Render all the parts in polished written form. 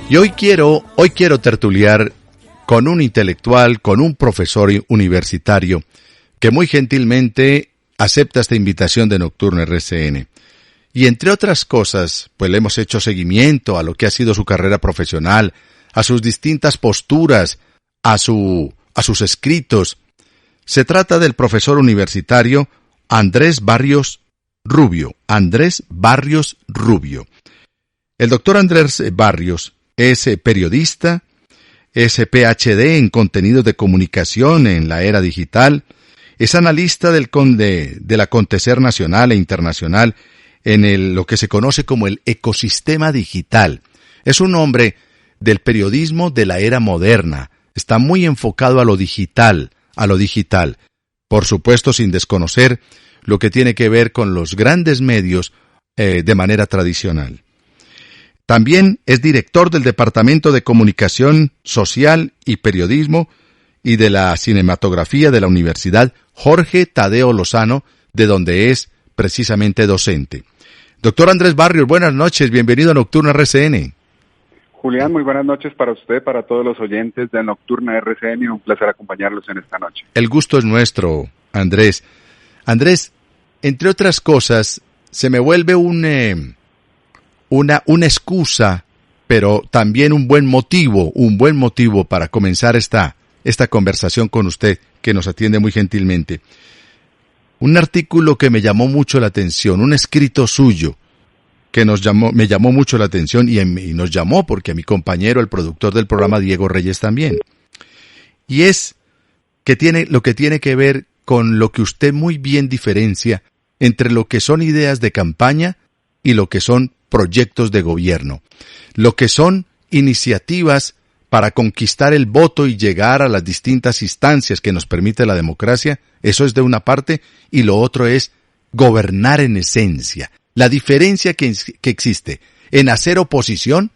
Y hoy quiero tertuliar con un intelectual, con un profesor universitario que muy gentilmente acepta esta invitación de Nocturno RCN. Y entre otras cosas, pues le hemos hecho seguimiento a lo que ha sido su carrera profesional, a sus distintas posturas, a sus escritos. Se trata del profesor universitario Andrés Barrios Rubio. El doctor Andrés Barrios es periodista, es PhD en contenidos de comunicación en la era digital, es analista del acontecer nacional e internacional en lo que se conoce como el ecosistema digital. Es un hombre del periodismo de la era moderna, está muy enfocado a lo digital, por supuesto sin desconocer lo que tiene que ver con los grandes medios de manera tradicional. También es director del Departamento de Comunicación Social y Periodismo y de la Cinematografía de la Universidad Jorge Tadeo Lozano, de donde es precisamente docente. Doctor Andrés Barrios, buenas noches, bienvenido a Nocturna RCN. Julián, muy buenas noches para usted, para todos los oyentes de Nocturna RCN, un placer acompañarlos en esta noche. El gusto es nuestro, Andrés. Andrés, entre otras cosas, se me vuelve una excusa, pero también un buen motivo para comenzar esta conversación con usted, que nos atiende muy gentilmente. Un artículo que me llamó mucho la atención, un escrito suyo, que me llamó mucho la atención y nos llamó porque a mi compañero, el productor del programa, Diego Reyes, también. Y es lo que tiene que ver con lo que usted muy bien diferencia entre lo que son ideas de campaña y lo que son proyectos de gobierno, lo que son iniciativas para conquistar el voto y llegar a las distintas instancias que nos permite la democracia. Eso es de una parte, y lo otro es gobernar en esencia. La diferencia que existe en hacer oposición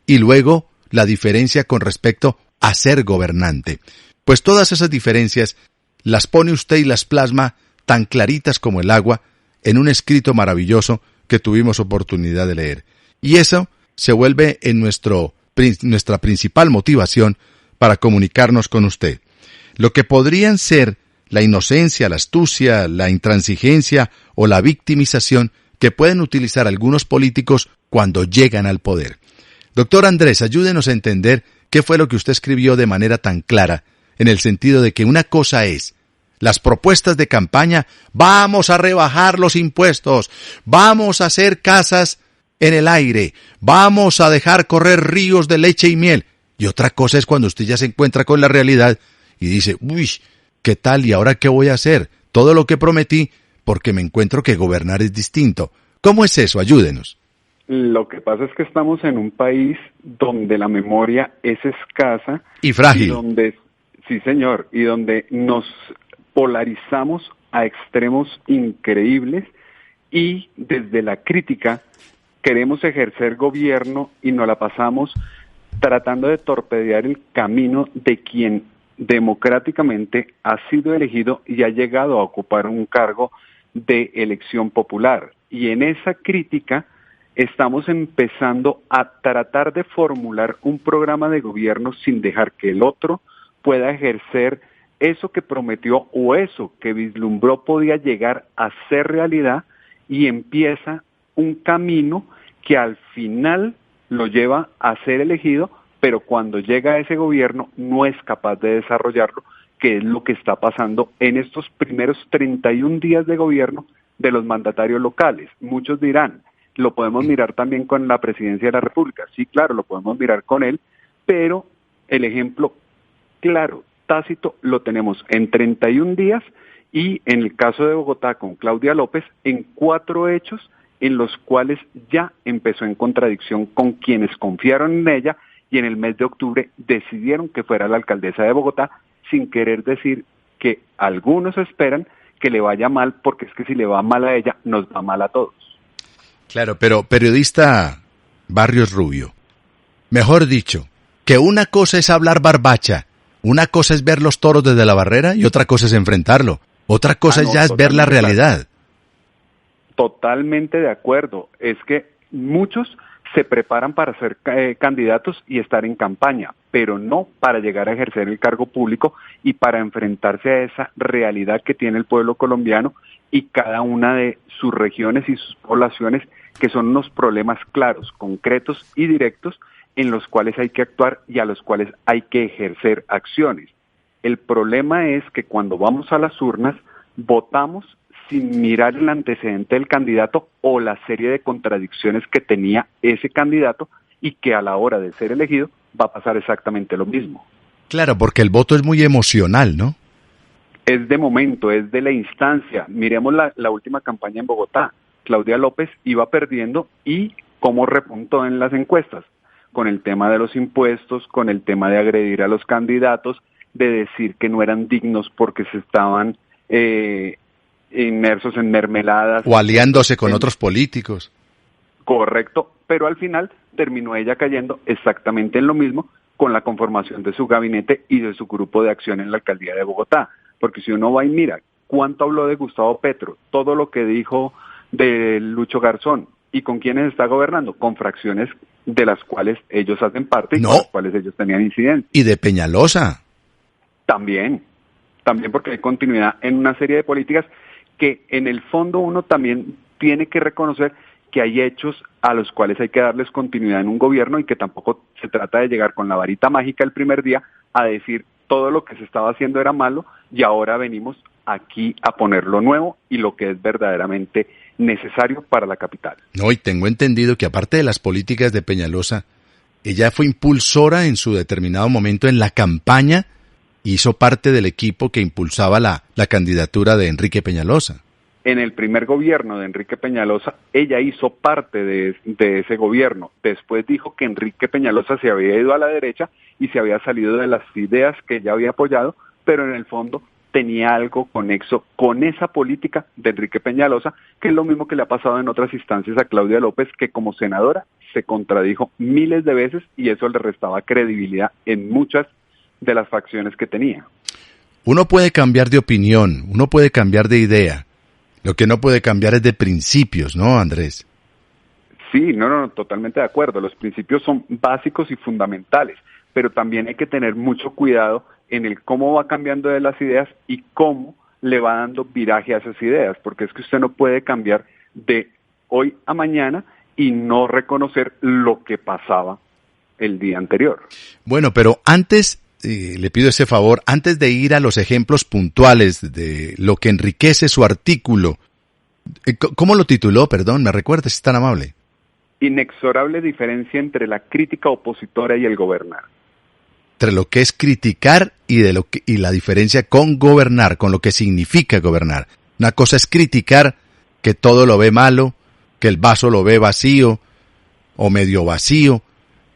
y luego la diferencia con respecto a ser gobernante. Pues todas esas diferencias las pone usted y las plasma tan claritas como el agua en un escrito maravilloso que tuvimos oportunidad de leer. Y eso se vuelve en nuestra principal motivación para comunicarnos con usted. Lo que podrían ser la inocencia, la astucia, la intransigencia o la victimización que pueden utilizar algunos políticos cuando llegan al poder. Doctor Andrés, ayúdenos a entender qué fue lo que usted escribió de manera tan clara, en el sentido de que una cosa es las propuestas de campaña: vamos a rebajar los impuestos, vamos a hacer casas en el aire, vamos a dejar correr ríos de leche y miel. Y otra cosa es cuando usted ya se encuentra con la realidad y dice: uy, ¿qué tal? ¿Y ahora qué voy a hacer? Todo lo que prometí, porque me encuentro que gobernar es distinto. ¿Cómo es eso? Ayúdenos. Lo que pasa es que estamos en un país donde la memoria es escasa. Y frágil. Sí, señor, y donde nos polarizamos a extremos increíbles y desde la crítica queremos ejercer gobierno y nos la pasamos tratando de torpedear el camino de quien democráticamente ha sido elegido y ha llegado a ocupar un cargo de elección popular. Y en esa crítica estamos empezando a tratar de formular un programa de gobierno sin dejar que el otro pueda ejercer eso que prometió o eso que vislumbró podía llegar a ser realidad, y empieza un camino que al final lo lleva a ser elegido, pero cuando llega a ese gobierno no es capaz de desarrollarlo, que es lo que está pasando en estos primeros 31 días de gobierno de los mandatarios locales. Muchos dirán, lo podemos mirar también con la presidencia de la República. Sí, claro, lo podemos mirar con él, pero el ejemplo claro, tácito, lo tenemos en 31 días y en el caso de Bogotá con Claudia López en 4 hechos en los cuales ya empezó en contradicción con quienes confiaron en ella y en el mes de octubre decidieron que fuera la alcaldesa de Bogotá, sin querer decir que algunos esperan que le vaya mal, porque es que si le va mal a ella, nos va mal a todos. Claro, pero periodista Barrios Rubio, mejor dicho, que una cosa es hablar barbacha, una cosa es ver los toros desde la barrera y otra cosa es enfrentarlo. Otra cosa ya es ver la realidad. Totalmente de acuerdo. Es que muchos se preparan para ser candidatos y estar en campaña, pero no para llegar a ejercer el cargo público y para enfrentarse a esa realidad que tiene el pueblo colombiano y cada una de sus regiones y sus poblaciones, que son unos problemas claros, concretos y directos en los cuales hay que actuar y a los cuales hay que ejercer acciones. El problema es que cuando vamos a las urnas, votamos sin mirar el antecedente del candidato o la serie de contradicciones que tenía ese candidato y que a la hora de ser elegido va a pasar exactamente lo mismo. Claro, porque el voto es muy emocional, ¿no? Es de momento, es de la instancia. Miremos la última campaña en Bogotá. Claudia López iba perdiendo y cómo repuntó en las encuestas, con el tema de los impuestos, con el tema de agredir a los candidatos, de decir que no eran dignos porque se estaban inmersos en mermeladas. O aliándose con otros políticos. Correcto, pero al final terminó ella cayendo exactamente en lo mismo con la conformación de su gabinete y de su grupo de acción en la alcaldía de Bogotá. Porque si uno va y mira cuánto habló de Gustavo Petro, todo lo que dijo de Lucho Garzón, y con quiénes está gobernando, con fracciones de las cuales ellos hacen parte y con las cuales ellos tenían incidencia. Y de Peñalosa. También porque hay continuidad en una serie de políticas que en el fondo uno también tiene que reconocer que hay hechos a los cuales hay que darles continuidad en un gobierno y que tampoco se trata de llegar con la varita mágica el primer día a decir todo lo que se estaba haciendo era malo y ahora venimos aquí a poner lo nuevo y lo que es verdaderamente necesario para la capital. No, y tengo entendido que aparte de las políticas de Peñalosa, ella fue impulsora en su determinado momento en la campaña, hizo parte del equipo que impulsaba la candidatura de Enrique Peñalosa. En el primer gobierno de Enrique Peñalosa, ella hizo parte de ese gobierno. Después dijo que Enrique Peñalosa se había ido a la derecha y se había salido de las ideas que ella había apoyado, pero en el fondo tenía algo conexo con esa política de Enrique Peñalosa, que es lo mismo que le ha pasado en otras instancias a Claudia López, que como senadora se contradijo miles de veces y eso le restaba credibilidad en muchas de las facciones que tenía. Uno puede cambiar de opinión, uno puede cambiar de idea. Lo que no puede cambiar es de principios, ¿no, Andrés? Sí, no, totalmente de acuerdo. Los principios son básicos y fundamentales, pero también hay que tener mucho cuidado en el cómo va cambiando de las ideas y cómo le va dando viraje a esas ideas, porque es que usted no puede cambiar de hoy a mañana y no reconocer lo que pasaba el día anterior. Bueno, pero antes, le pido ese favor, antes de ir a los ejemplos puntuales de lo que enriquece su artículo, ¿cómo lo tituló? Perdón, ¿me recuerda si es tan amable? Inexorable diferencia entre la crítica opositora y el gobernar. Entre lo que es criticar y la diferencia con gobernar, con lo que significa gobernar. Una cosa es criticar que todo lo ve malo, que el vaso lo ve vacío o medio vacío,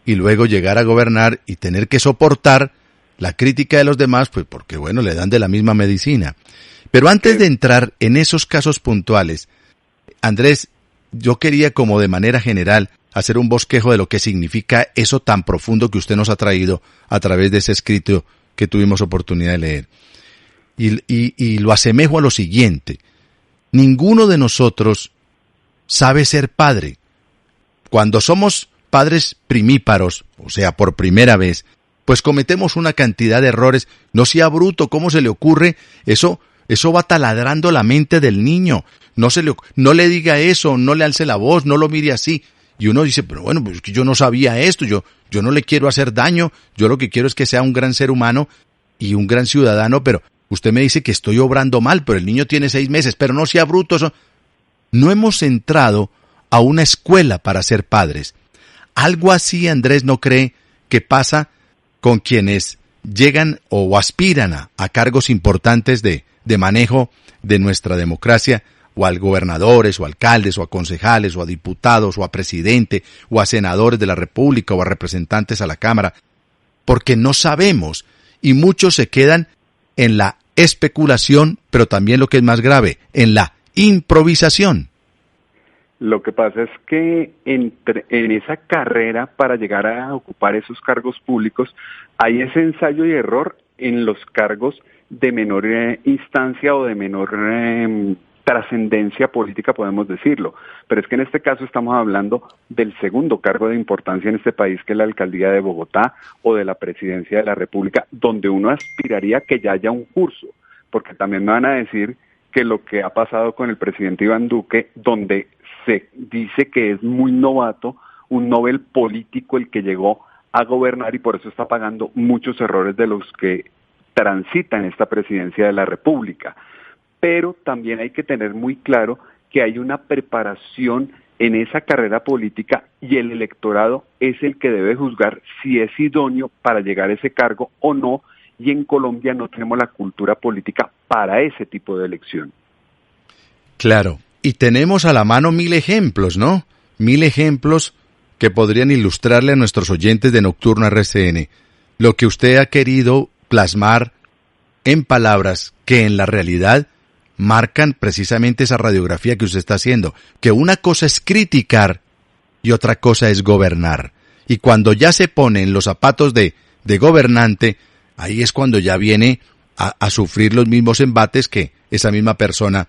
y luego llegar a gobernar y tener que soportar la crítica de los demás, pues porque bueno, le dan de la misma medicina. Pero antes de entrar en esos casos puntuales, Andrés, yo quería como de manera general hacer un bosquejo de lo que significa eso tan profundo que usted nos ha traído a través de ese escrito que tuvimos oportunidad de leer. Y lo asemejo a lo siguiente. Ninguno de nosotros sabe ser padre. Cuando somos padres primíparos, o sea, por primera vez, pues cometemos una cantidad de errores. No sea bruto, ¿cómo se le ocurre? Eso va taladrando la mente del niño. No le diga eso, no le alce la voz, no lo mire así. Y uno dice, pero bueno, pues yo no sabía esto, yo no le quiero hacer daño, yo lo que quiero es que sea un gran ser humano y un gran ciudadano, pero usted me dice que estoy obrando mal, pero el niño tiene 6 meses, pero no sea bruto. No hemos entrado a una escuela para ser padres. Algo así, Andrés, ¿no cree que pasa con quienes llegan o aspiran a cargos importantes de manejo de nuestra democracia, o a gobernadores, o alcaldes, o a concejales, o a diputados, o a presidente, o a senadores de la República, o a representantes a la Cámara? Porque no sabemos, y muchos se quedan en la especulación, pero también lo que es más grave, en la improvisación. Lo que pasa es que en esa carrera para llegar a ocupar esos cargos públicos hay ese ensayo y error en los cargos de menor instancia o de menor trascendencia política, podemos decirlo. Pero es que en este caso estamos hablando del segundo cargo de importancia en este país, que es la alcaldía de Bogotá o de la presidencia de la República, donde uno aspiraría que ya haya un curso, porque también me van a decir que lo que ha pasado con el presidente Iván Duque, donde se dice que es muy novato, un Nobel político el que llegó a gobernar y por eso está pagando muchos errores de los que transitan esta presidencia de la República. Pero también hay que tener muy claro que hay una preparación en esa carrera política y el electorado es el que debe juzgar si es idóneo para llegar a ese cargo o no, y en Colombia no tenemos la cultura política para ese tipo de elección. Claro, y tenemos a la mano 1000 ejemplos, ¿no? 1000 ejemplos que podrían ilustrarle a nuestros oyentes de Nocturno RCN lo que usted ha querido plasmar en palabras que en la realidad marcan precisamente esa radiografía que usted está haciendo, que una cosa es criticar y otra cosa es gobernar. Y cuando ya se pone en los zapatos de gobernante, ahí es cuando ya viene a sufrir los mismos embates que esa misma persona,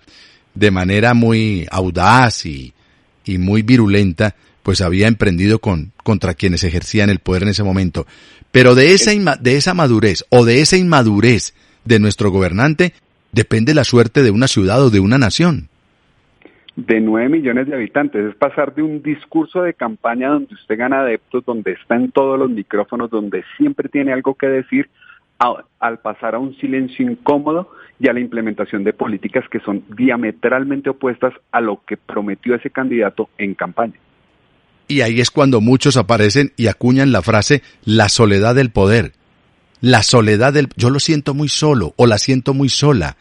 de manera muy audaz y muy virulenta, pues había emprendido contra quienes ejercían el poder en ese momento. Pero de esa madurez o de esa inmadurez de nuestro gobernante depende la suerte de una ciudad o de una nación. De 9 millones de habitantes, es pasar de un discurso de campaña donde usted gana adeptos, donde está en todos los micrófonos, donde siempre tiene algo que decir, al pasar a un silencio incómodo y a la implementación de políticas que son diametralmente opuestas a lo que prometió ese candidato en campaña. Y ahí es cuando muchos aparecen y acuñan la frase, la soledad del poder. La soledad yo lo siento muy solo o la siento muy sola.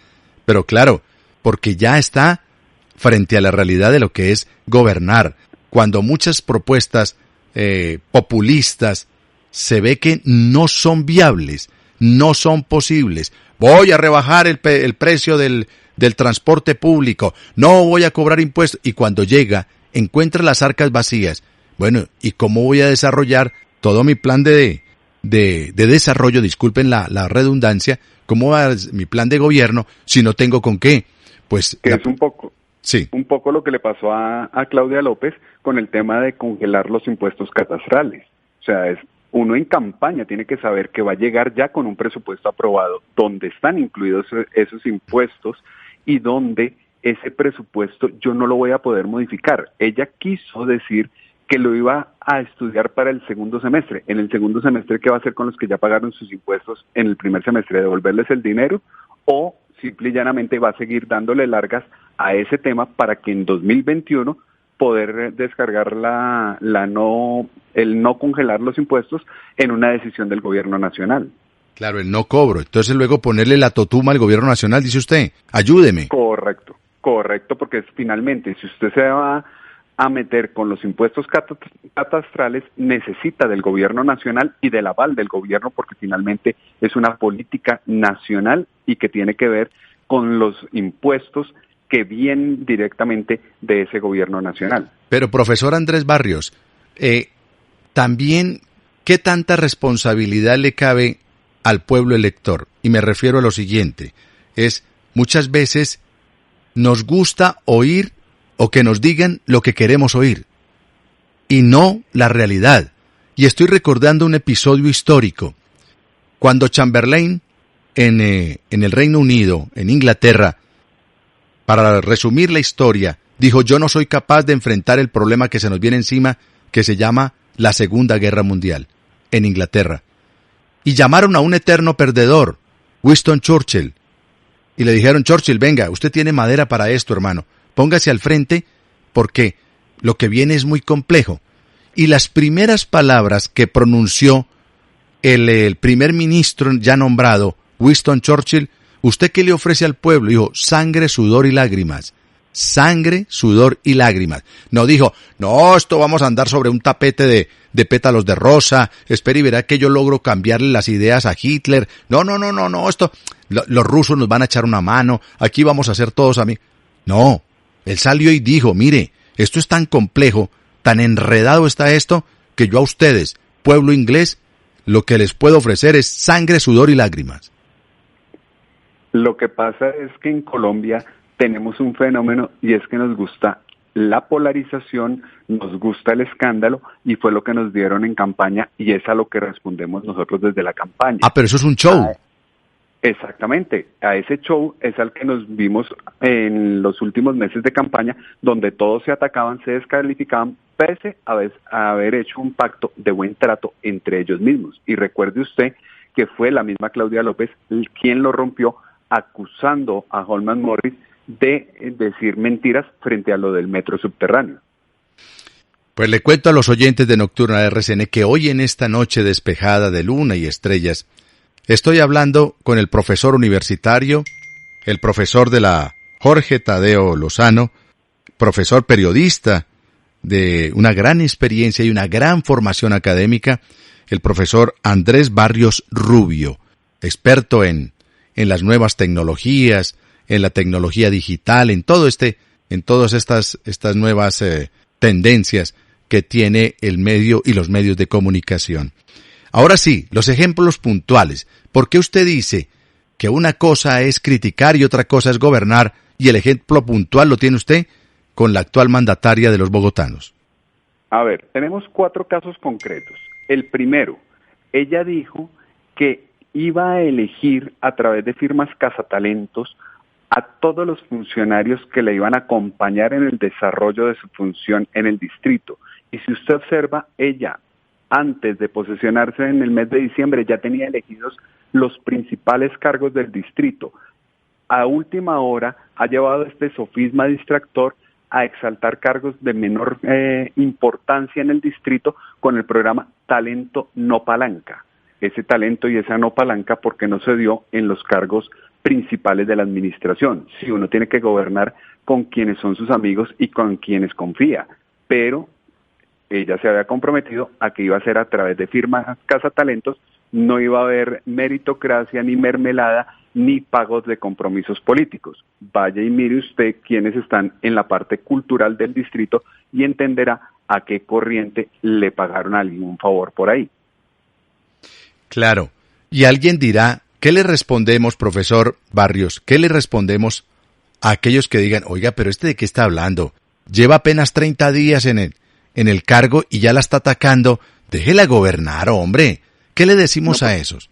Pero claro, porque ya está frente a la realidad de lo que es gobernar. Cuando muchas propuestas populistas se ve que no son viables, no son posibles. Voy a rebajar el precio del transporte público, no voy a cobrar impuestos. Y cuando llega, encuentra las arcas vacías. Bueno, ¿y cómo voy a desarrollar todo mi plan de desarrollo, disculpen la redundancia, cómo va mi plan de gobierno si no tengo con qué? Pues que es un poco lo que le pasó a Claudia López con el tema de congelar los impuestos catastrales. O sea, uno en campaña tiene que saber que va a llegar ya con un presupuesto aprobado donde están incluidos esos impuestos y donde ese presupuesto yo no lo voy a poder modificar. Ella quiso decir que lo iba a estudiar para el segundo semestre. En el segundo semestre, ¿qué va a hacer con los que ya pagaron sus impuestos en el primer semestre? ¿Devolverles el dinero? ¿O simple y llanamente va a seguir dándole largas a ese tema para que en 2021 poder descargar el no congelar los impuestos en una decisión del gobierno nacional? Claro, el no cobro. Entonces luego ponerle la totuma al gobierno nacional, dice usted. Ayúdeme. Correcto, porque finalmente si usted se va a meter con los impuestos catastrales, necesita del gobierno nacional y del aval del gobierno, porque finalmente es una política nacional y que tiene que ver con los impuestos que vienen directamente de ese gobierno nacional. Pero profesor Andrés Barrios, también, ¿qué tanta responsabilidad le cabe al pueblo elector? Y me refiero a lo siguiente, muchas veces nos gusta oír o que nos digan lo que queremos oír, y no la realidad. Y estoy recordando un episodio histórico, cuando Chamberlain, en el Reino Unido, en Inglaterra, para resumir la historia, dijo, yo no soy capaz de enfrentar el problema que se nos viene encima, que se llama la Segunda Guerra Mundial, en Inglaterra. Y llamaron a un eterno perdedor, Winston Churchill, y le dijeron, Churchill, venga, usted tiene madera para esto, hermano. Póngase al frente porque lo que viene es muy complejo. Y las primeras palabras que pronunció el primer ministro ya nombrado, Winston Churchill, ¿usted qué le ofrece al pueblo? Dijo, sangre, sudor y lágrimas. Sangre, sudor y lágrimas. No dijo, no, esto vamos a andar sobre un tapete de pétalos de rosa, espere y verá que yo logro cambiarle las ideas a Hitler. No, esto, los rusos nos van a echar una mano, aquí vamos a hacer todos amigos. No. Él salió y dijo, mire, esto es tan complejo, tan enredado está esto, que yo a ustedes, pueblo inglés, lo que les puedo ofrecer es sangre, sudor y lágrimas. Lo que pasa es que en Colombia tenemos un fenómeno y es que nos gusta la polarización, nos gusta el escándalo y fue lo que nos dieron en campaña y es a lo que respondemos nosotros desde la campaña. Ah, pero eso es un show. Exactamente, a ese show es al que nos vimos en los últimos meses de campaña, donde todos se atacaban, se descalificaban, pese a haber hecho un pacto de buen trato entre ellos mismos. Y recuerde usted que fue la misma Claudia López quien lo rompió, acusando a Holman Morris de decir mentiras frente a lo del metro subterráneo. Pues le cuento a los oyentes de Nocturna RCN que hoy en esta noche despejada de luna y estrellas, estoy hablando con el profesor universitario, el profesor de la Jorge Tadeo Lozano, profesor periodista de una gran experiencia y una gran formación académica, el profesor Andrés Barrios Rubio, experto en las nuevas tecnologías, en la tecnología digital, en todas estas nuevas tendencias que tiene el medio y los medios de comunicación. Ahora sí, los ejemplos puntuales. ¿Por qué usted dice que una cosa es criticar y otra cosa es gobernar, y el ejemplo puntual lo tiene usted con la actual mandataria de los bogotanos? A ver, tenemos 4 casos concretos. El primero, ella dijo que iba a elegir a través de firmas cazatalentos a todos los funcionarios que le iban a acompañar en el desarrollo de su función en el distrito. Y si usted observa, ella, antes de posesionarse en el mes de diciembre, ya tenía elegidos los principales cargos del distrito. A última hora ha llevado este sofisma distractor a exaltar cargos de menor importancia en el distrito con el programa Talento No Palanca. Ese talento y esa no palanca porque no se dio en los cargos principales de la administración. Si uno tiene que gobernar con quienes son sus amigos y con quienes confía, pero ella se había comprometido a que iba a ser a través de firmas cazatalentos, no iba a haber meritocracia ni mermelada ni pagos de compromisos políticos. Vaya y mire usted quiénes están en la parte cultural del distrito y entenderá a qué corriente le pagaron algún favor por ahí. Claro. Y alguien dirá, ¿qué le respondemos, profesor Barrios? ¿Qué le respondemos a aquellos que digan, oiga, pero ¿de qué está hablando? Lleva apenas 30 días en el cargo y ya la está atacando. Déjela gobernar, hombre. ¿Qué le decimos a esos?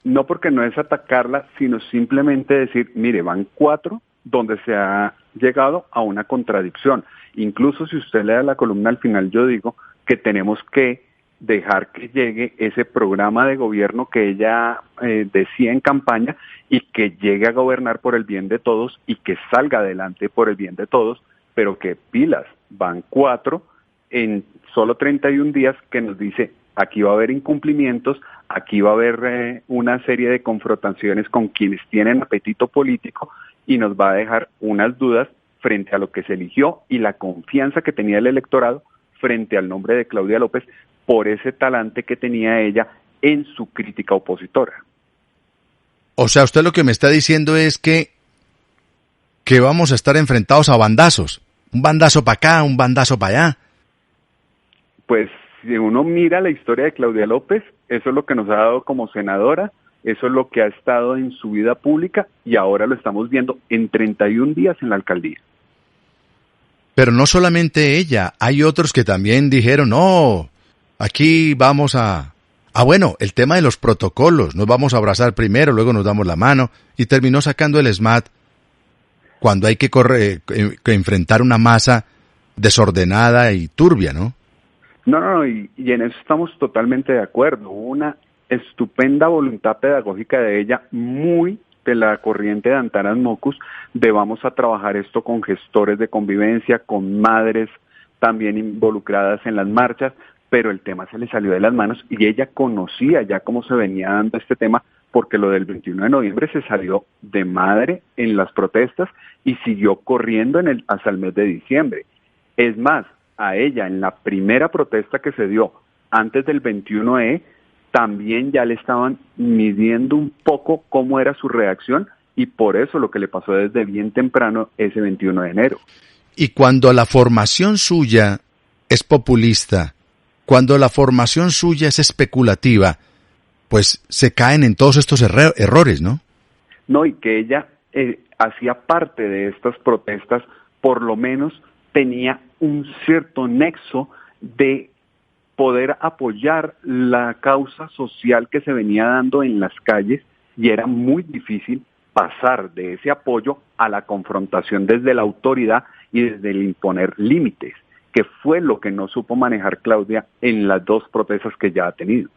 No, porque no es atacarla, sino simplemente decir, mire, van 4 donde se ha llegado a una contradicción. Incluso si usted lea la columna al final, yo digo que tenemos que dejar que llegue ese programa de gobierno que ella decía en campaña y que llegue a gobernar por el bien de todos y que salga adelante por el bien de todos, pero que pilas, van 4 en solo 31 días que nos dice, aquí va a haber incumplimientos, aquí va a haber una serie de confrontaciones con quienes tienen apetito político y nos va a dejar unas dudas frente a lo que se eligió y la confianza que tenía el electorado frente al nombre de Claudia López por ese talante que tenía ella en su crítica opositora. O sea, usted lo que me está diciendo es que vamos a estar enfrentados a bandazos. Un bandazo para acá, un bandazo para allá. Pues si uno mira la historia de Claudia López, eso es lo que nos ha dado como senadora, eso es lo que ha estado en su vida pública y ahora lo estamos viendo en 31 días en la alcaldía. Pero no solamente ella, hay otros que también dijeron, no, aquí vamos bueno, el tema de los protocolos, nos vamos a abrazar primero, luego nos damos la mano, y terminó sacando el SMAT cuando hay que enfrentar una masa desordenada y turbia, ¿no? No, y en eso estamos totalmente de acuerdo. Hubo una estupenda voluntad pedagógica de ella, muy de la corriente de Antanas Mocus, de vamos a trabajar esto con gestores de convivencia, con madres también involucradas en las marchas, pero el tema se le salió de las manos y ella conocía ya cómo se venía dando este tema, porque lo del 21 de noviembre se salió de madre en las protestas y siguió corriendo hasta el mes de diciembre. Es más, a ella en la primera protesta que se dio antes del 21E, también ya le estaban midiendo un poco cómo era su reacción y por eso lo que le pasó desde bien temprano ese 21 de enero. Y cuando la formación suya es populista, cuando la formación suya es especulativa, pues se caen en todos estos errores, ¿no? No, y que ella hacía parte de estas protestas, por lo menos tenía un cierto nexo de poder apoyar la causa social que se venía dando en las calles, y era muy difícil pasar de ese apoyo a la confrontación desde la autoridad y desde el imponer límites, que fue lo que no supo manejar Claudia en las dos protestas que ya ha tenido.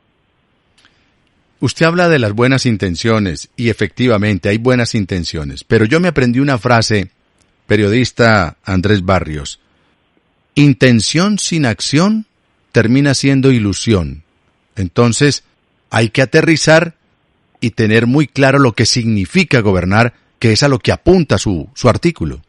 Usted habla de las buenas intenciones, y efectivamente hay buenas intenciones, pero yo me aprendí una frase, periodista Andrés Barrios: intención sin acción termina siendo ilusión. Entonces, hay que aterrizar y tener muy claro lo que significa gobernar, que es a lo que apunta su artículo.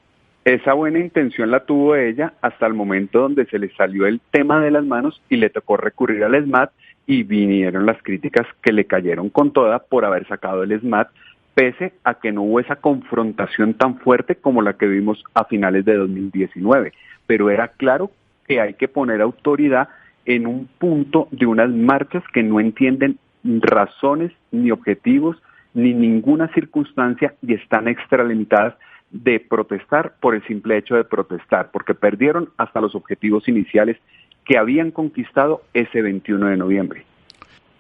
Esa buena intención la tuvo ella hasta el momento donde se le salió el tema de las manos y le tocó recurrir al SMAT, y vinieron las críticas que le cayeron con toda por haber sacado el SMAT, pese a que no hubo esa confrontación tan fuerte como la que vimos a finales de 2019. Pero era claro que hay que poner autoridad en un punto de unas marchas que no entienden razones, ni objetivos, ni ninguna circunstancia, y están extralimitadas de protestar por el simple hecho de protestar, porque perdieron hasta los objetivos iniciales que habían conquistado ese 21 de noviembre.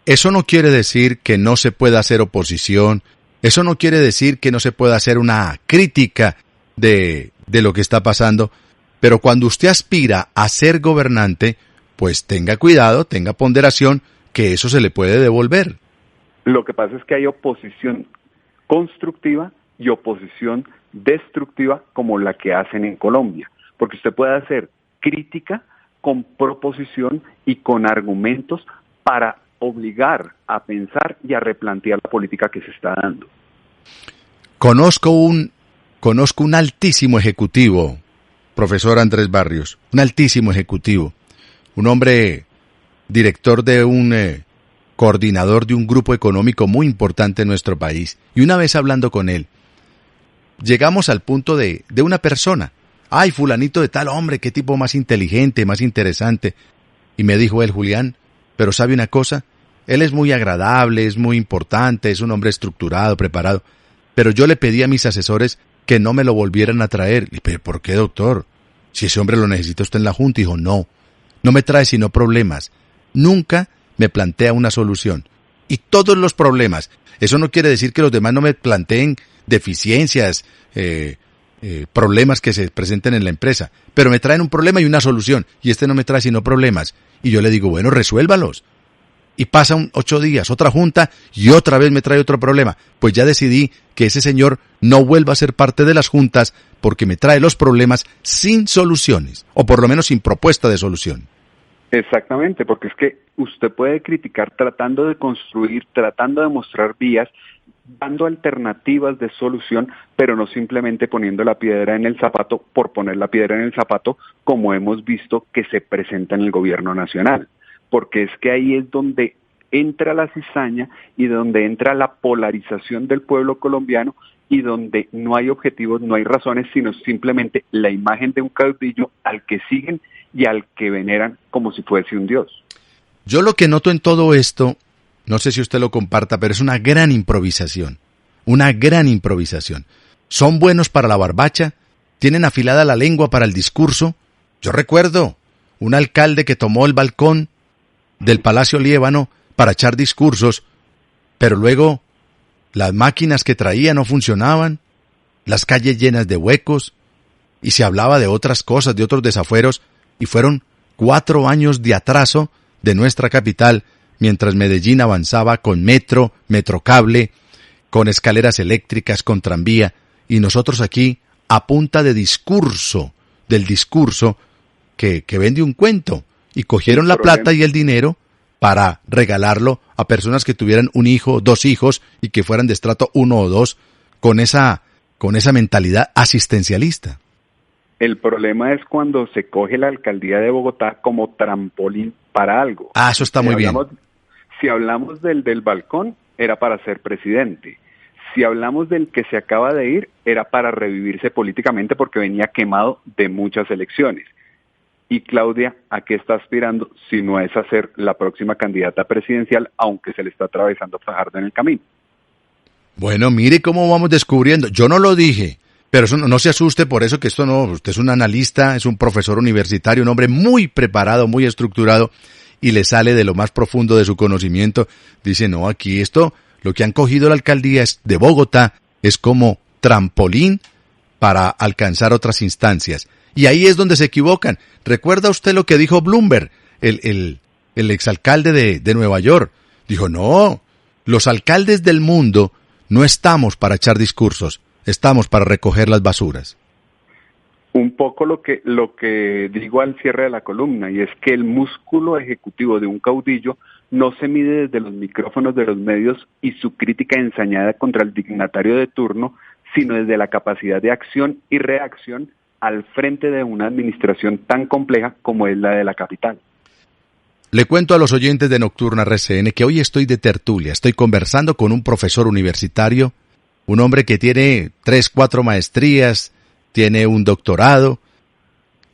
Eso no quiere decir que no se pueda hacer oposición, eso no quiere decir que no se pueda hacer una crítica de lo que está pasando, pero cuando usted aspira a ser gobernante, pues tenga cuidado, tenga ponderación, que eso se le puede devolver. Lo que pasa es que hay oposición constructiva y oposición destructiva, como la que hacen en Colombia, porque usted puede hacer crítica con proposición y con argumentos para obligar a pensar y a replantear la política que se está dando. Conozco un altísimo ejecutivo, profesor Andrés Barrios, un altísimo ejecutivo, un hombre director de un coordinador de un grupo económico muy importante en nuestro país. Y una vez hablando con él, llegamos al punto de una persona. Ay, fulanito de tal, hombre, qué tipo más inteligente, más interesante. Y me dijo él: Julián, pero ¿sabe una cosa? Él es muy agradable, es muy importante, es un hombre estructurado, preparado. Pero yo le pedí a mis asesores que no me lo volvieran a traer. Y dije: ¿por qué, doctor? Si ese hombre lo necesita usted en la Junta. Y dijo: no me trae sino problemas. Nunca me plantea una solución. Y todos los problemas. Eso no quiere decir que los demás no me planteen deficiencias, problemas que se presenten en la empresa, pero me traen un problema y una solución, y este no me trae sino problemas, y yo le digo: bueno, resuélvalos. Y pasan 8 días, otra junta, y otra vez me trae otro problema. Pues ya decidí que ese señor no vuelva a ser parte de las juntas, porque me trae los problemas sin soluciones, o por lo menos sin propuesta de solución. Exactamente, porque es que usted puede criticar tratando de construir, tratando de mostrar vías, dando alternativas de solución, pero no simplemente poniendo la piedra en el zapato por poner la piedra en el zapato, como hemos visto que se presenta en el gobierno nacional. Porque es que ahí es donde entra la cizaña y donde entra la polarización del pueblo colombiano, y donde no hay objetivos, no hay razones, sino simplemente la imagen de un caudillo al que siguen y al que veneran como si fuese un dios. Yo lo que noto en todo esto, no sé si usted lo comparta, pero es una gran improvisación. Una gran improvisación. Son buenos para la barbacha, tienen afilada la lengua para el discurso. Yo recuerdo un alcalde que tomó el balcón del Palacio Liébano para echar discursos, pero luego las máquinas que traía no funcionaban, las calles llenas de huecos, y se hablaba de otras cosas, de otros desafueros, y fueron 4 años de atraso de nuestra capital, mientras Medellín avanzaba con metro, metrocable, con escaleras eléctricas, con tranvía, y nosotros aquí, a punta de discurso, del discurso que vende un cuento, y cogieron la plata y el dinero para regalarlo a personas que tuvieran un hijo, 2 hijos, y que fueran de estrato 1 o 2, con esa mentalidad asistencialista. El problema es cuando se coge la alcaldía de Bogotá como trampolín para algo. Eso está muy bien. Si hablamos del balcón, era para ser presidente. Si hablamos del que se acaba de ir, era para revivirse políticamente porque venía quemado de muchas elecciones. Y Claudia, ¿a qué está aspirando si no es a ser la próxima candidata presidencial, aunque se le está atravesando Fajardo en el camino? Bueno, mire cómo vamos descubriendo. Yo no lo dije. Pero eso no se asuste por eso, que esto no, usted es un analista, es un profesor universitario, un hombre muy preparado, muy estructurado, y le sale de lo más profundo de su conocimiento. Dice, no, aquí esto, lo que han cogido la alcaldía de Bogotá es como trampolín para alcanzar otras instancias. Y ahí es donde se equivocan. ¿Recuerda usted lo que dijo Bloomberg, el exalcalde de Nueva York? Dijo, no, los alcaldes del mundo no estamos para echar discursos, estamos para recoger las basuras. Un poco lo que digo al cierre de la columna, y es que el músculo ejecutivo de un caudillo no se mide desde los micrófonos de los medios y su crítica ensañada contra el dignatario de turno, sino desde la capacidad de acción y reacción al frente de una administración tan compleja como es la de la capital. Le cuento a los oyentes de Nocturna RCN que hoy estoy de tertulia, estoy conversando con un profesor universitario, un hombre que tiene 3, 4 maestrías, tiene un doctorado,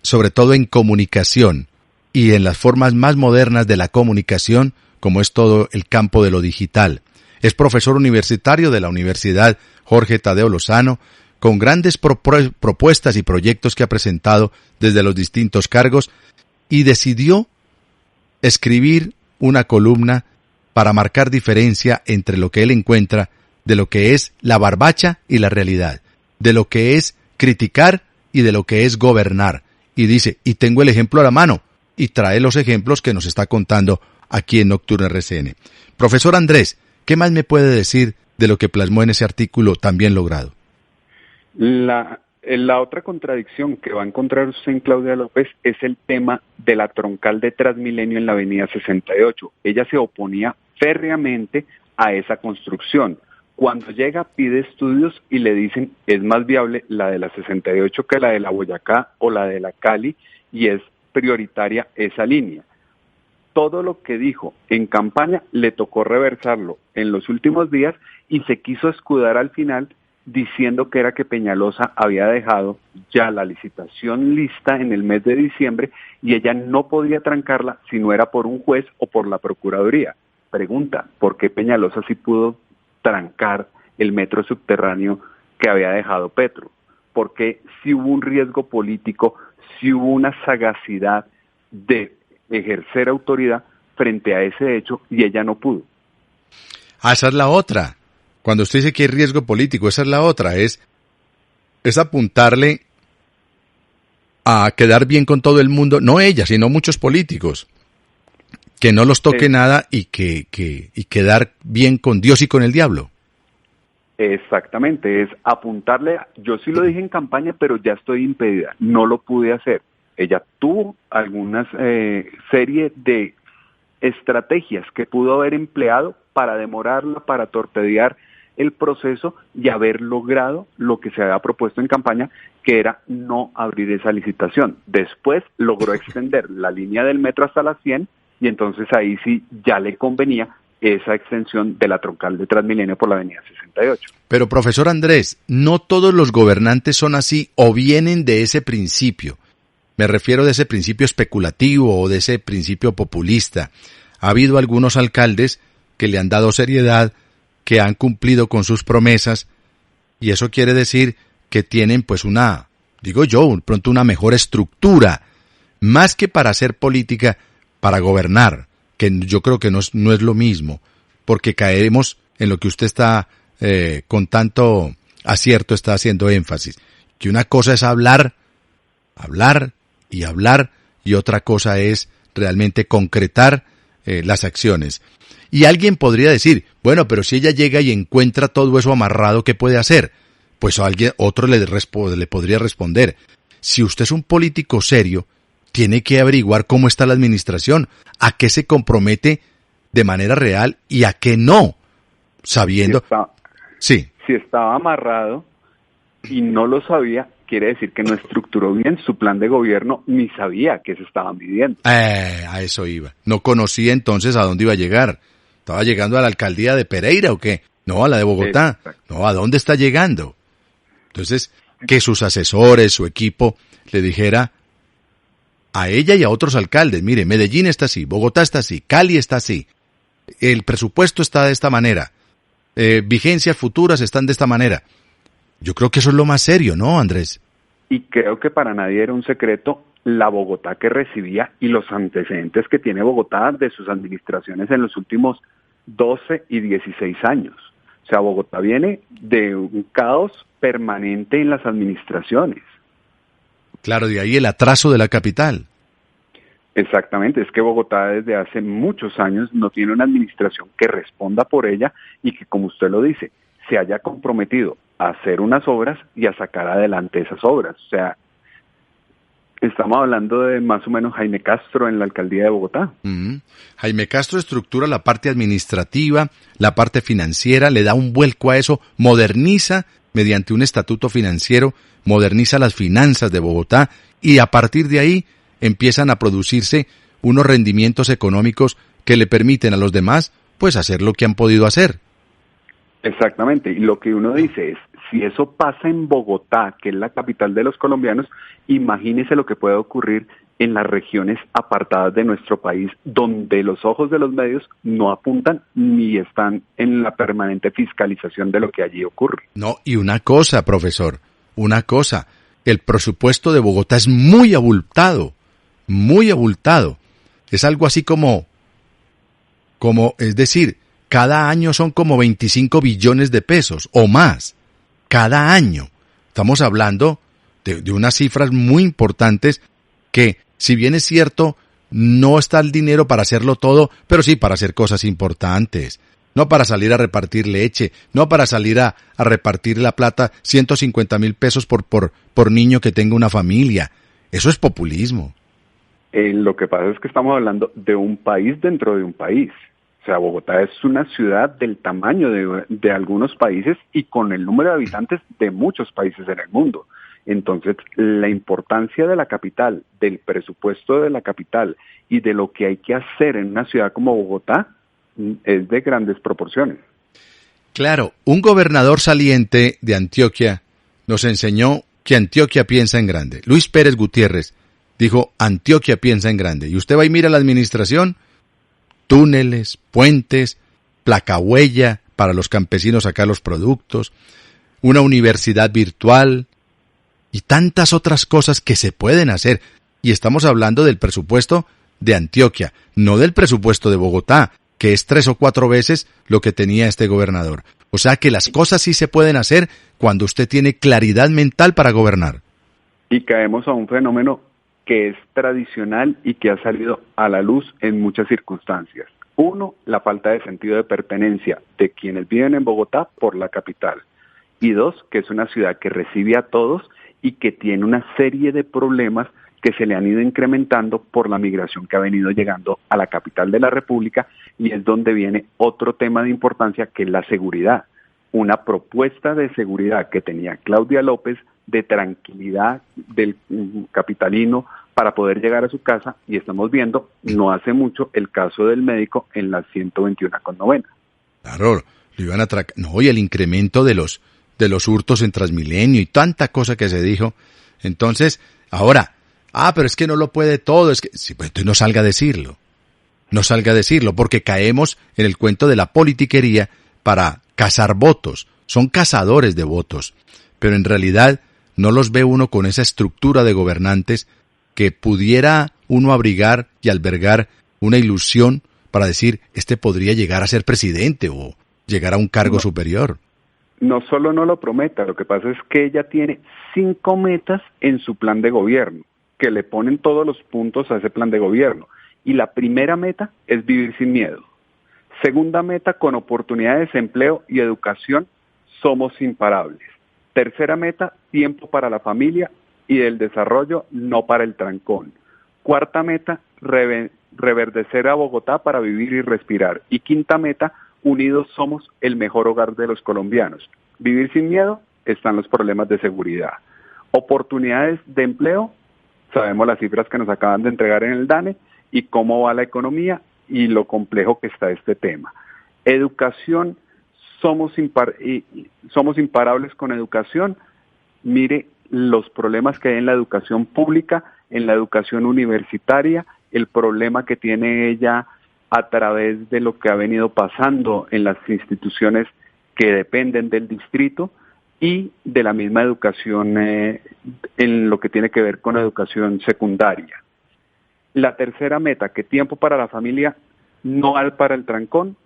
sobre todo en comunicación y en las formas más modernas de la comunicación, como es todo el campo de lo digital. Es profesor universitario de la Universidad Jorge Tadeo Lozano, con grandes propuestas y proyectos que ha presentado desde los distintos cargos, y decidió escribir una columna para marcar diferencia entre lo que él encuentra de lo que es la barbacha y la realidad, de lo que es criticar y de lo que es gobernar. Y dice, y tengo el ejemplo a la mano, y trae los ejemplos que nos está contando aquí en Nocturna RCN. Profesor Andrés, ¿qué más me puede decir de lo que plasmó en ese artículo tan bien logrado? La otra contradicción que va a encontrar usted en Claudia López es el tema de la troncal de Transmilenio en la avenida 68. Ella se oponía férreamente a esa construcción. Cuando llega pide estudios y le dicen es más viable la de la 68 que la de la Boyacá o la de la Cali, y es prioritaria esa línea. Todo lo que dijo en campaña le tocó reversarlo en los últimos días y se quiso escudar al final diciendo que era que Peñalosa había dejado ya la licitación lista en el mes de diciembre y ella no podía trancarla si no era por un juez o por la Procuraduría. Pregunta, ¿por qué Peñalosa sí pudo trancar el metro subterráneo que había dejado Petro? Porque si hubo un riesgo político, si hubo una sagacidad de ejercer autoridad frente a ese hecho y ella no pudo. Esa es la otra. Cuando usted dice que hay riesgo político, esa es la otra, es apuntarle a quedar bien con todo el mundo, no ella, sino muchos políticos, que no los toque nada y quedar bien con Dios y con el diablo. Exactamente, es apuntarle, yo sí lo dije en campaña, pero ya estoy impedida, no lo pude hacer. Ella tuvo algunas serie de estrategias que pudo haber empleado para demorarla, para torpedear el proceso y haber logrado lo que se había propuesto en campaña, que era no abrir esa licitación. Después logró extender la línea del metro hasta las 100 y entonces ahí sí ya le convenía esa extensión de la troncal de Transmilenio por la avenida 68. Pero profesor Andrés, no todos los gobernantes son así o vienen de ese principio. Me refiero de ese principio especulativo o de ese principio populista. Ha habido algunos alcaldes que le han dado seriedad, que han cumplido con sus promesas, y eso quiere decir que tienen pues pronto una mejor estructura, más que para hacer política, para gobernar, que yo creo que no es lo mismo, porque caeremos en lo que usted está con tanto acierto está haciendo énfasis, que una cosa es hablar, y otra cosa es realmente concretar las acciones. Y alguien podría decir, bueno, pero si ella llega y encuentra todo eso amarrado, ¿qué puede hacer? Pues otro le podría responder, si usted es un político serio, tiene que averiguar cómo está la administración, a qué se compromete de manera real y a qué no, sabiendo... Si estaba amarrado y no lo sabía, quiere decir que no estructuró bien su plan de gobierno, ni sabía que se estaban midiendo. A eso iba. No conocía entonces a dónde iba a llegar. ¿Estaba llegando a la alcaldía de Pereira o qué? No, a la de Bogotá. No, ¿a dónde está llegando? Entonces, que sus asesores, su equipo, le dijera a ella y a otros alcaldes, mire, Medellín está así, Bogotá está así, Cali está así, el presupuesto está de esta manera, vigencias futuras están de esta manera. Yo creo que eso es lo más serio, ¿no, Andrés? Y creo que para nadie era un secreto la Bogotá que recibía y los antecedentes que tiene Bogotá de sus administraciones en los últimos 12 y 16 años. O sea, Bogotá viene de un caos permanente en las administraciones. Claro, de ahí el atraso de la capital. Exactamente, es que Bogotá desde hace muchos años no tiene una administración que responda por ella y que, como usted lo dice, se haya comprometido a hacer unas obras y a sacar adelante esas obras. O sea, estamos hablando de más o menos Jaime Castro en la alcaldía de Bogotá. Jaime Castro estructura la parte administrativa, la parte financiera, le da un vuelco a eso, moderniza mediante un estatuto financiero, moderniza las finanzas de Bogotá y a partir de ahí empiezan a producirse unos rendimientos económicos que le permiten a los demás pues hacer lo que han podido hacer. Exactamente, y lo que uno dice es, si eso pasa en Bogotá, que es la capital de los colombianos, imagínese lo que puede ocurrir en las regiones apartadas de nuestro país, donde los ojos de los medios no apuntan ni están en la permanente fiscalización de lo que allí ocurre. No, y una cosa, profesor, una cosa, el presupuesto de Bogotá es muy abultado, muy abultado. Es algo así como, es decir, cada año son como 25 billones de pesos o más. Cada año. Estamos hablando de unas cifras muy importantes que, si bien es cierto, no está el dinero para hacerlo todo, pero sí para hacer cosas importantes. No para salir a repartir leche, no para salir a repartir la plata, 150,000 pesos por niño que tenga una familia. Eso es populismo. Lo que pasa es que estamos hablando de un país dentro de un país. O sea, Bogotá es una ciudad del tamaño de algunos países y con el número de habitantes de muchos países en el mundo. Entonces, la importancia de la capital, del presupuesto de la capital y de lo que hay que hacer en una ciudad como Bogotá es de grandes proporciones. Claro, un gobernador saliente de Antioquia nos enseñó que Antioquia piensa en grande. Luis Pérez Gutiérrez dijo, Antioquia piensa en grande. Y usted va y mira la administración, túneles, puentes, placahuella para los campesinos sacar los productos, una universidad virtual y tantas otras cosas que se pueden hacer. Y estamos hablando del presupuesto de Antioquia, no del presupuesto de Bogotá, que es 3 o 4 veces lo que tenía este gobernador. O sea que las cosas sí se pueden hacer cuando usted tiene claridad mental para gobernar. Y caemos a un fenómeno que es tradicional y que ha salido a la luz en muchas circunstancias. Uno, la falta de sentido de pertenencia de quienes viven en Bogotá por la capital. Y dos, que es una ciudad que recibe a todos y que tiene una serie de problemas que se le han ido incrementando por la migración que ha venido llegando a la capital de la República, y es donde viene otro tema de importancia, que es la seguridad. Una propuesta de seguridad que tenía Claudia López, de tranquilidad del capitalino para poder llegar a su casa, y estamos viendo no hace mucho el caso del médico en la 121,9. Claro, lo iban a atracar. No, y el incremento de los hurtos en Transmilenio y tanta cosa que se dijo. Entonces, ahora, pero es que no lo puede todo, es que sí, pues entonces no salga a decirlo. No salga a decirlo, porque caemos en el cuento de la politiquería para cazar votos. Son cazadores de votos, pero en realidad no los ve uno con esa estructura de gobernantes que pudiera uno abrigar y albergar una ilusión para decir, este podría llegar a ser presidente o llegar a un cargo superior. No solo no lo prometa, lo que pasa es que ella tiene 5 metas en su plan de gobierno, que le ponen todos los puntos a ese plan de gobierno. Y la primera meta es vivir sin miedo. Segunda meta, con oportunidad de desempleo y educación, somos imparables. Tercera meta, tiempo para la familia y del desarrollo, no para el trancón. Cuarta meta, reverdecer a Bogotá para vivir y respirar. Y quinta meta, unidos somos el mejor hogar de los colombianos. Vivir sin miedo, están los problemas de seguridad. Oportunidades de empleo, sabemos las cifras que nos acaban de entregar en el DANE y cómo va la economía y lo complejo que está este tema. Educación, somos imparables con educación. Mire los problemas que hay en la educación pública, en la educación universitaria, el problema que tiene ella a través de lo que ha venido pasando en las instituciones que dependen del distrito, y de la misma educación en lo que tiene que ver con educación secundaria. La tercera meta, que tiempo para la familia, no hay para el trancón.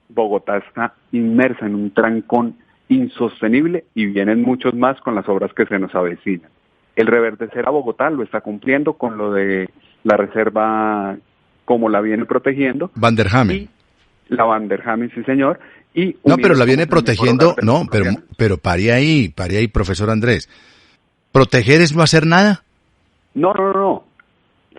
Bogotá está inmersa en un trancón insostenible y vienen muchos más con las obras que se nos avecinan. El reverdecer a Bogotá lo está cumpliendo con lo de la reserva, como la viene protegiendo. Van der Hamen. La Van der Hamen, sí señor. No, pero la viene protegiendo, no, pero pare ahí, profesor Andrés. ¿Proteger es no hacer nada? No.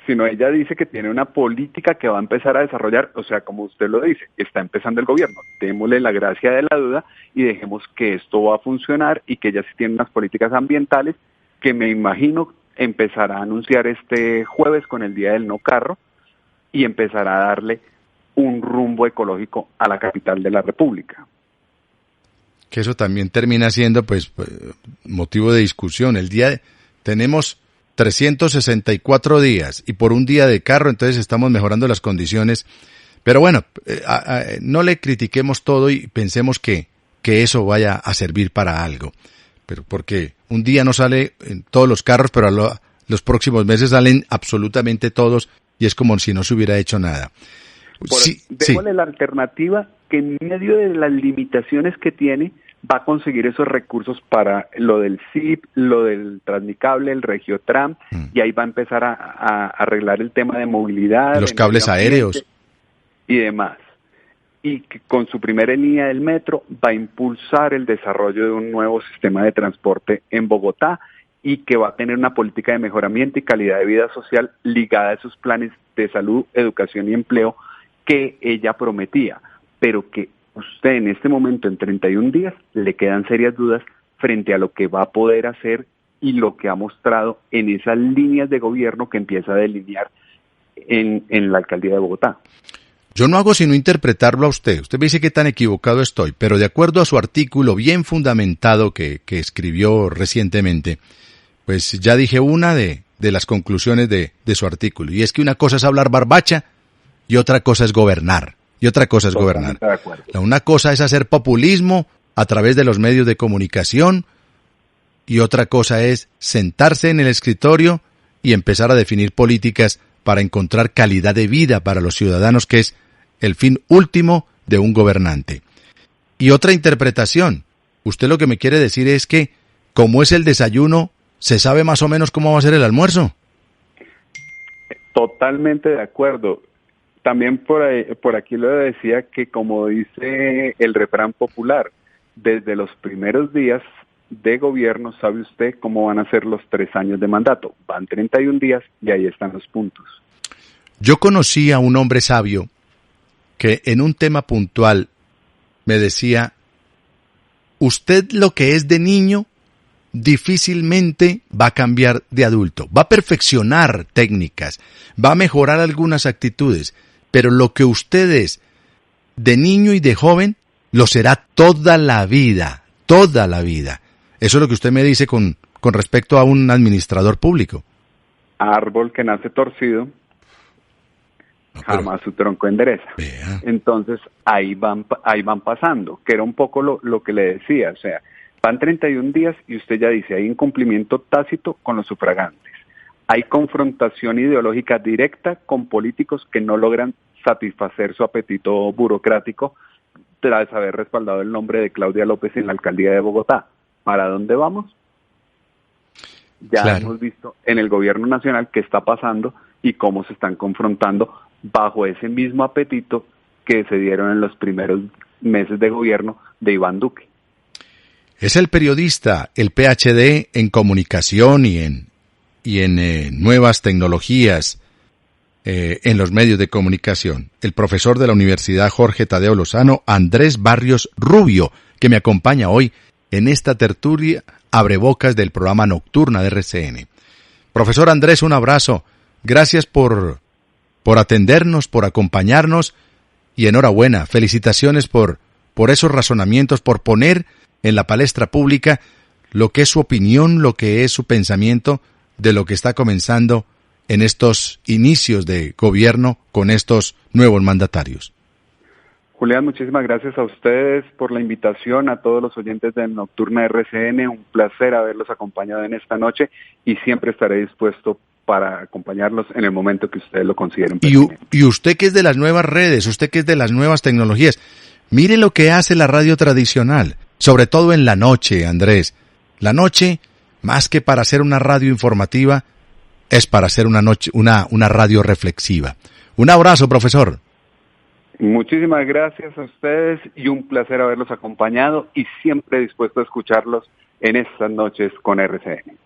Sino ella dice que tiene una política que va a empezar a desarrollar, o sea, como usted lo dice, está empezando el gobierno, démosle la gracia de la duda y dejemos que esto va a funcionar y que ella sí tiene unas políticas ambientales que me imagino empezará a anunciar este jueves con el Día del No Carro y empezará a darle un rumbo ecológico a la capital de la República. Que eso también termina siendo pues motivo de discusión. Tenemos 364 días y por un día de carro, entonces estamos mejorando las condiciones. Pero bueno, no le critiquemos todo y pensemos que eso vaya a servir para algo. Pero porque un día no sale en todos los carros, pero los próximos meses salen absolutamente todos y es como si no se hubiera hecho nada. Démosle la alternativa que en medio de las limitaciones que tiene, va a conseguir esos recursos para lo del CIP, lo del Transmicable, el Regiotram, y ahí va a empezar a arreglar el tema de movilidad, los cables aéreos y demás. Y que con su primera línea del metro va a impulsar el desarrollo de un nuevo sistema de transporte en Bogotá y que va a tener una política de mejoramiento y calidad de vida social ligada a esos planes de salud, educación y empleo que ella prometía, pero que usted en este momento, en 31 días, le quedan serias dudas frente a lo que va a poder hacer y lo que ha mostrado en esas líneas de gobierno que empieza a delinear en la alcaldía de Bogotá. Yo no hago sino interpretarlo a usted. Usted me dice que tan equivocado estoy, pero de acuerdo a su artículo bien fundamentado que escribió recientemente, pues ya dije una de las conclusiones de su artículo, y es que una cosa es hablar barbacha y otra cosa es gobernar. Una cosa es hacer populismo a través de los medios de comunicación y otra cosa es sentarse en el escritorio y empezar a definir políticas para encontrar calidad de vida para los ciudadanos, que es el fin último de un gobernante. Y otra interpretación, usted lo que me quiere decir es que, como es el desayuno, ¿se sabe más o menos cómo va a ser el almuerzo? Totalmente de acuerdo. También por aquí lo decía que, como dice el refrán popular, desde los primeros días de gobierno sabe usted cómo van a ser los 3 años de mandato. Van 31 días y ahí están los puntos. Yo conocí a un hombre sabio que en un tema puntual me decía, usted lo que es de niño difícilmente va a cambiar de adulto, va a perfeccionar técnicas, va a mejorar algunas actitudes, pero lo que usted es de niño y de joven lo será toda la vida. Eso es lo que usted me dice con respecto a un administrador público. Árbol que nace torcido, jamás su tronco endereza. Vea. Entonces ahí van pasando, que era un poco lo que le decía, o sea, van 31 días y usted ya dice, hay incumplimiento tácito con los sufragantes. Hay confrontación ideológica directa con políticos que no logran satisfacer su apetito burocrático tras haber respaldado el nombre de Claudia López en la alcaldía de Bogotá. ¿Para dónde vamos? Ya claro. Hemos visto en el gobierno nacional qué está pasando y cómo se están confrontando bajo ese mismo apetito que se dieron en los primeros meses de gobierno de Iván Duque. Es el periodista, el PhD en comunicación y en nuevas tecnologías en los medios de comunicación, el profesor de la Universidad Jorge Tadeo Lozano, Andrés Barrios Rubio, que me acompaña hoy en esta tertulia abrebocas del programa Nocturna de RCN. Profesor Andrés, un abrazo. Gracias por atendernos, por acompañarnos y enhorabuena. Felicitaciones por esos razonamientos, por poner en la palestra pública lo que es su opinión, lo que es su pensamiento de lo que está comenzando en estos inicios de gobierno con estos nuevos mandatarios. Julián, muchísimas gracias a ustedes por la invitación, a todos los oyentes de Nocturna RCN. Un placer haberlos acompañado en esta noche y siempre estaré dispuesto para acompañarlos en el momento que ustedes lo consideren pertinente. Y usted que es de las nuevas redes, usted que es de las nuevas tecnologías, mire lo que hace la radio tradicional, sobre todo en la noche, Andrés. La noche, más que para hacer una radio informativa, es para hacer una radio reflexiva. Un abrazo, profesor. Muchísimas gracias a ustedes y un placer haberlos acompañado y siempre dispuesto a escucharlos en estas noches con RCN.